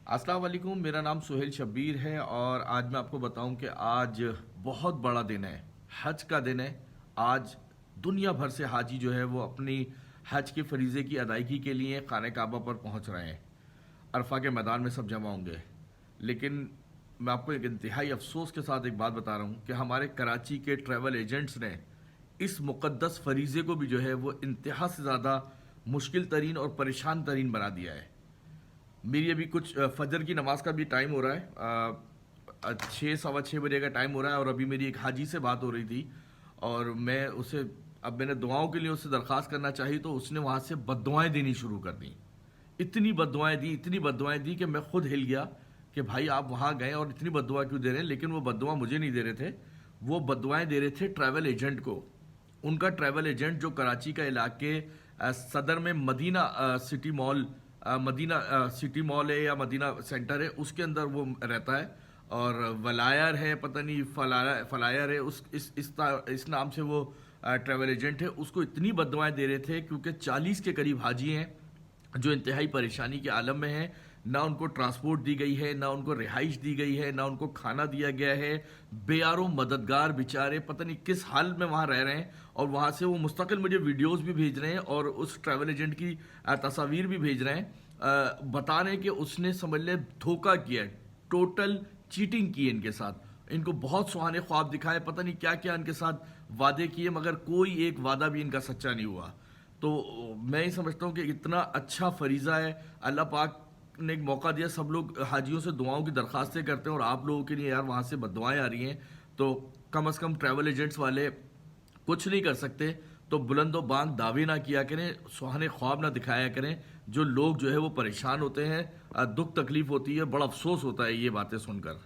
अस्सलाम वालेकुम। मेरा नाम सुहेल शब्बीर है और आज मैं आपको बताऊं कि आज बहुत बड़ा दिन है, हज का दिन है। आज दुनिया भर से हाजी जो है वो अपनी हज के फरीज़े की अदायगी के लिए खाने काबा पर पहुंच रहे हैं। अरफा के मैदान में सब जमा होंगे। लेकिन मैं आपको एक इंतहाई अफसोस के साथ एक बात बता रहा हूँ कि हमारे कराची के ट्रैवल एजेंट्स ने इस मुक़द्दस फरीज़े को भी जो है वो इंतहा से ज़्यादा मुश्किल तरीन और परेशान तरीन बना दिया है। मेरी अभी कुछ फजर की नमाज का भी टाइम हो रहा है, 6 सवा 6 बजे का टाइम हो रहा है और अभी मेरी एक हाजी से बात हो रही थी और मैं उसे अब मैंने दुआओं के लिए उससे दरख्वास्त करना चाहिए तो उसने वहाँ से बद्दुआएं देनी शुरू कर दी। इतनी बद्दुआएं दी कि मैं खुद हिल गया कि भाई आप वहाँ गए और इतनी बद्दुआ क्यों दे रहे हैं। लेकिन वो बद्दुआ मुझे नहीं दे रहे थे, वो बद्दुआएं दे रहे थे ट्रैवल एजेंट को। उनका ट्रैवल एजेंट जो कराची का इलाके सदर में Madina city mall Madina city mall है या मदीना सेंटर है, उसके अंदर वो रहता है। और वलायर है, पता नहीं फलायर है, इस नाम से वो ट्रैवल एजेंट है। उसको इतनी बददुआएं दे रहे थे क्योंकि 40 के करीब हाजी हैं जो इंतहाई परेशानी के आलम में हैं। ना उनको ट्रांसपोर्ट दी गई है, ना उनको रिहाइश दी गई है, ना उनको खाना दिया गया है। बेयारो मददगार बेचारे पता नहीं किस हाल में वहाँ रह रहे हैं और वहाँ से वो मुस्तकिल मुझे वीडियोस भी भेज रहे हैं और उस ट्रैवल एजेंट की तस्वीर भी भेज रहे हैं। बता रहे हैं कि उसने समझ ले धोखा किया है, टोटल चीटिंग की है इनके साथ। इनको बहुत सुहाने ख्वाब दिखाए, पता नहीं क्या क्या इनके साथ वादे किए, मगर कोई एक वादा भी इनका सच्चा नहीं हुआ। तो मैं ही समझता हूँ कि इतना अच्छा फरीज़ा है, अल्लाह पाक ने एक मौका दिया। सब लोग हाजियों से दुआओं की दरखास्तें करते हैं और आप लोगों के लिए यार वहाँ से बद्दुआएं आ रही हैं। तो कम अज़ कम ट्रैवल एजेंट्स वाले कुछ नहीं कर सकते तो बुलंदो बांग दावे ना किया करें, सुहाने ख्वाब ना दिखाया करें। जो लोग जो है वो परेशान होते हैं, दुख तकलीफ होती है, बड़ा अफसोस होता है ये बातें सुनकर।